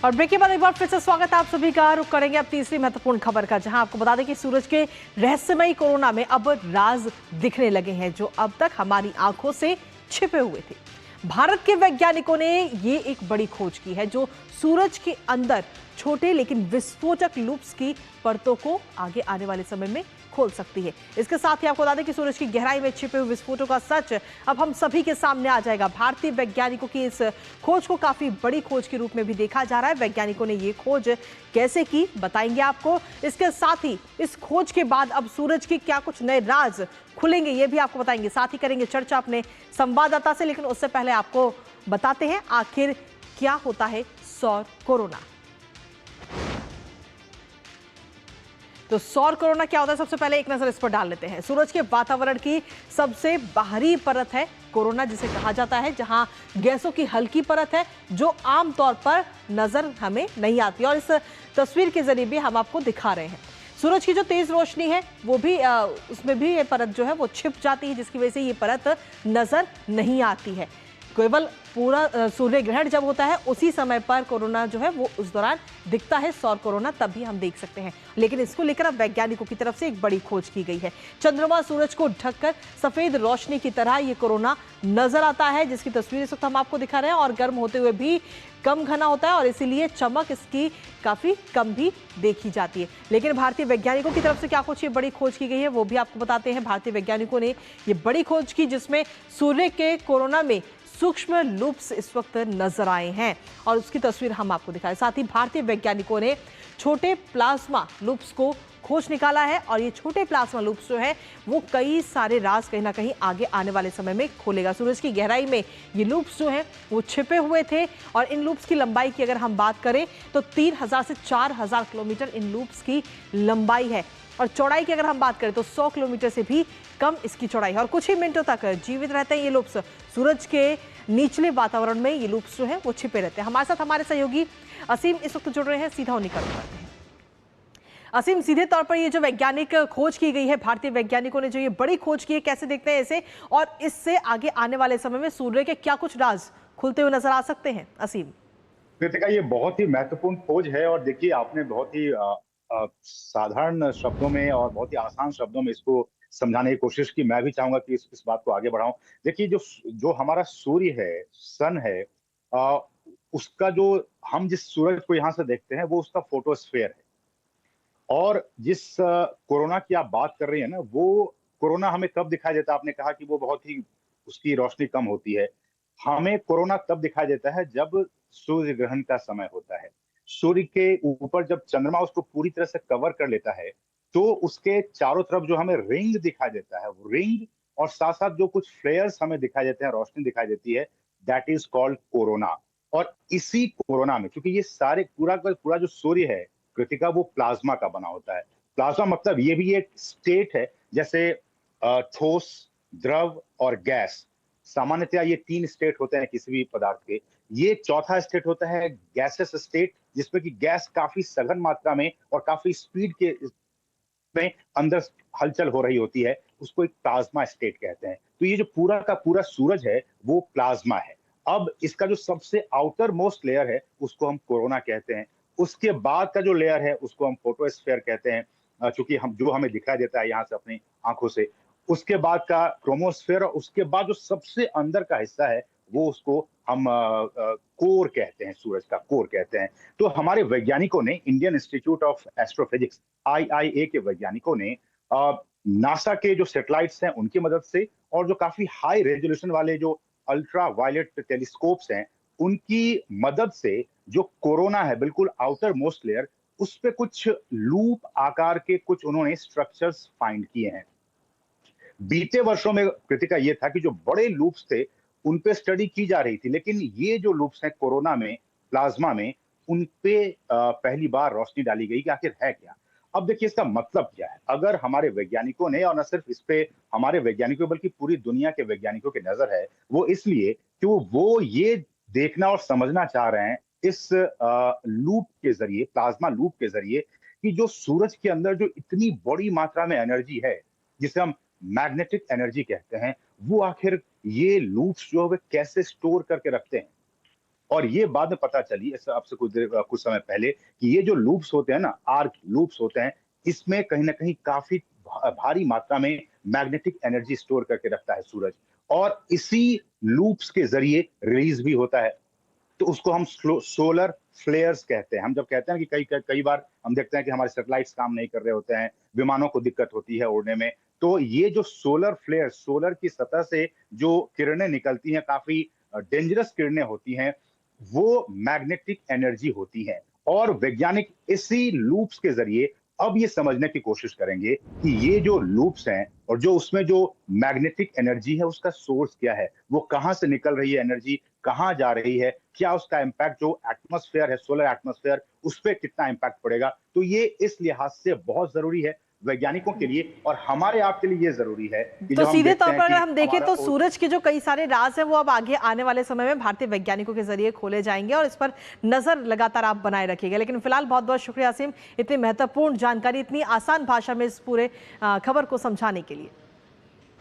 और ब्रेक के बाद एक बार फिर से स्वागत है आप सभी का। रुक करेंगे अब तीसरी महत्वपूर्ण खबर का, जहां आपको बता दें कि सूरज के रहस्यमयी कोरोना में अब राज दिखने लगे हैं जो अब तक हमारी आंखों से छिपे हुए थे। भारत के वैज्ञानिकों ने ये एक बड़ी खोज की है जो सूरज के अंदर छोटे लेकिन विस्फोटक लूप्स की परतों को आगे आने वाले समय में खोल सकती है। इसके साथ ही आपको बता दें कि सूरज की गहराई में छिपे हुए विस्फोटों का सच अब हम सभी के सामने आ जाएगा। भारतीय वैज्ञानिकों की इस खोज को काफी बड़ी खोज के रूप में भी देखा जा रहा है। वैज्ञानिकों ने ये खोज कैसे की बताएंगे आपको। इसके साथ ही इस खोज के बाद अब सूरज के क्या कुछ नए राज खुलेंगे ये भी आपको बताएंगे। साथ ही करेंगे चर्चा अपने संवाददाता से, लेकिन उससे पहले आपको बताते हैं आखिर क्या होता है सौर कोरोना। तो सौर कोरोना क्या होता है, सबसे पहले एक नजर इस पर डाल लेते हैं। सूरज के वातावरण की सबसे बाहरी परत है कोरोना जिसे कहा जाता है, जहां गैसों की हल्की परत है जो आमतौर पर नजर हमें नहीं आती, और इस तस्वीर के जरिए भी हम आपको दिखा रहे हैं। सूरज की जो तेज रोशनी है वो भी उसमें भी ये परत जो है वो छिप जाती है, जिसकी वजह से ये परत नजर नहीं आती है। केवल पूरा सूर्य ग्रहण जब होता है उसी समय पर कोरोना जो है वो उस दौरान दिखता है, सौर कोरोना, तभी हम देख सकते हैं। लेकिन इसको लेकर अब वैज्ञानिकों की तरफ से एक बड़ी खोज की गई है। चंद्रमा सूरज को ढककर सफेद रोशनी की तरह ये कोरोना नजर आता है, जिसकी तस्वीर इस वक्त हम आपको दिखा रहे हैं, और गर्म होते हुए भी कम घना होता है और इसीलिए चमक इसकी काफी कम भी देखी जाती है। लेकिन भारतीय वैज्ञानिकों की तरफ से क्या कुछ ये बड़ी खोज की गई है वो भी आपको बताते हैं। भारतीय वैज्ञानिकों ने ये बड़ी खोज की जिसमें सूर्य के कोरोना में सूक्ष्म लूप्स इस वक्त नजर आए हैं और उसकी तस्वीर हम आपको दिखाएं। साथ ही भारतीय वैज्ञानिकों ने छोटे प्लाज्मा लूप्स को खोज निकाला है, और ये छोटे प्लाज्मा लूप्स जो है वो कई सारे राज कहीं ना कहीं आगे आने वाले समय में खोलेगा। सूरज की गहराई में ये लूप्स जो हैं वो छिपे हुए थे, और इन लूप्स की लंबाई की अगर हम बात करें तो 3000 से 4000 किलोमीटर इन लूप्स की लंबाई है, और चौड़ाई की अगर हम बात करें तो 100 किलोमीटर से भी कम इसकी चौड़ाई है, और कुछ ही मिनटों तक जीवित रहते हैं ये लूप्स। सूरज के निचले वातावरण में ये लूप्स जो है वो छिपे रहते हैं। हमारे साथ हमारे सहयोगी असीम इस वक्त जुड़ रहे हैं, सीधा उन्हीं का रुख करते हैं। असीम, सीधे तौर पर ये जो वैज्ञानिक खोज की गई है, भारतीय वैज्ञानिकों ने जो ये बड़ी खोज की है, कैसे देखते हैं इसे, और इससे आगे आने वाले समय में सूर्य के क्या कुछ राज खुलते हुए नजर आ सकते हैं? असीम। कृतिका, ये बहुत ही महत्वपूर्ण खोज है। और देखिए, आपने बहुत ही साधारण शब्दों में और बहुत ही आसान शब्दों में इसको समझाने की कोशिश की। मैं भी चाहूंगा कि इस बात को आगे बढ़ाऊं। देखिए, जो जो हमारा सूर्य है, सन है, अ, उसका जो हम जिस सूरज को यहाँ से देखते हैं वो उसका फोटोस्फेयर है। और जिस कोरोना की आप बात कर रही है ना, वो कोरोना हमें कब दिखाई देता है? आपने कहा कि वो बहुत ही उसकी रोशनी कम होती है। हमें कोरोना तब दिखाई देता है जब सूर्य ग्रहण का समय होता है। सूर्य के ऊपर जब चंद्रमा उसको पूरी तरह से कवर कर लेता है, तो उसके चारों तरफ जो हमें रिंग दिखाई देता है, वो रिंग और साथ साथ जो कुछ फ्लेयर्स हमें दिखाई देते हैं, रोशनी दिखाई देती है, दैट इज कॉल्ड कोरोना। और इसी कोरोना में, क्योंकि ये सारे पूरा का पूरा जो सूर्य है कृतिका, वो प्लाज्मा का बना होता है। प्लाज्मा मतलब ये भी एक स्टेट है, जैसे ठोस, द्रव और गैस। सामान्यतया ये तीन स्टेट होते हैं किसी भी पदार्थ के। ये चौथा स्टेट होता है गैसेस स्टेट, जिसमें कि गैस काफी सघन मात्रा में और काफी स्पीड के में अंदर हलचल हो रही होती है, उसको एक प्लाज्मा स्टेट कहते हैं। तो ये जो पूरा का पूरा सूरज है वो प्लाज्मा है। अब इसका जो सबसे आउटर मोस्ट लेयर है उसको हम कोरोना कहते हैं। उसके बाद का जो लेयर है उसको हम फोटोस्फेयर कहते हैं, चूंकि हम जो हमें दिखाई देता है यहाँ से अपनी आंखों से। उसके बाद का क्रोमोस्फेयर, और उसके बाद जो सबसे अंदर का हिस्सा है वो उसको हम कोर कहते हैं, सूरज का कोर कहते हैं। तो हमारे वैज्ञानिकों ने, Indian institute of astrophysics IIA के वैज्ञानिकों ने नासा के जो सैटेलाइट्स हैं उनकी मदद से, और जो काफी हाई रेजोल्यूशन वाले जो अल्ट्रा वायलेट टेलीस्कोप्स हैं उनकी मदद से जो कोरोना है, बिल्कुल आउटर मोस्ट लेयर, उस पे कुछ लूप आकार के कुछ उन्होंने स्ट्रक्चर्स फाइंड किए हैं। बीते वर्षों में कृतिका ये था कि जो बड़े लूप्स थे उन पे स्टडी की जा रही थी, लेकिन ये जो लूप्स हैं कोरोना में, प्लाज्मा में, उन पे पहली बार रोशनी डाली गई कि आखिर है क्या। अब देखिए इसका मतलब क्या है। अगर हमारे वैज्ञानिकों ने, और न सिर्फ इस पे हमारे वैज्ञानिकों बल्कि पूरी दुनिया के वैज्ञानिकों की नजर है, वो इसलिए कि वो ये देखना और समझना चाह रहे हैं इस लूप के जरिए, प्लाज्मा लूप के जरिए, कि जो सूरज के अंदर जो इतनी बड़ी मात्रा में एनर्जी है, जिसे हम मैग्नेटिक एनर्जी कहते हैं, वो आखिर ये लूप्स जो वे कैसे स्टोर करके रखते हैं। और ये बाद में पता चली अब से कुछ समय पहले कि ये जो लूप्स होते हैं ना, आर्क लूप्स होते हैं, इसमें कहीं ना कहीं काफी भारी मात्रा में मैग्नेटिक एनर्जी स्टोर करके रखता है सूरज, और इसी लूप्स के जरिए रिलीज भी होता है। तो उसको हम सोलर फ्लेयर्स कहते हैं। हम जब कहते हैं कि कई कई कई बार हम देखते हैं कि हमारे सैटेलाइट्स काम नहीं कर रहे होते हैं, विमानों को दिक्कत होती है उड़ने में, तो ये जो सोलर फ्लेयर, सोलर की सतह से जो किरणें निकलती हैं, काफी डेंजरस किरणें होती हैं, वो मैग्नेटिक एनर्जी होती हैं। और वैज्ञानिक इसी लूप्स के जरिए अब ये समझने की कोशिश करेंगे कि ये जो लूप्स हैं और जो उसमें जो मैग्नेटिक एनर्जी है, उसका सोर्स क्या है, वो कहां से निकल रही है एनर्जी, कहां जा रही है, क्या उसका इम्पैक्ट जो एटमॉस्फेयर है, सोलर एटमॉस्फेयर, उस पर कितना इम्पैक्ट पड़ेगा। तो ये इस लिहाज से बहुत जरूरी है वैज्ञानिकों के लिए, और हमारे आपके लिए ये जरूरी है कि तो जब हम सीधे देखते तौर हैं पर कि अगर हम देखें तो हमारा सूरज के जो कई सारे राज हैं वो अब आगे आने वाले समय में भारतीय वैज्ञानिकों के जरिए खोले जाएंगे और इस पर नजर लगातार आप बनाए रखिएगा। लेकिन फिलहाल बहुत बहुत शुक्रिया असीम, इतनी महत्वपूर्ण जानकारी इतनी आसान भाषा में इस पूरे खबर को समझाने के लिए।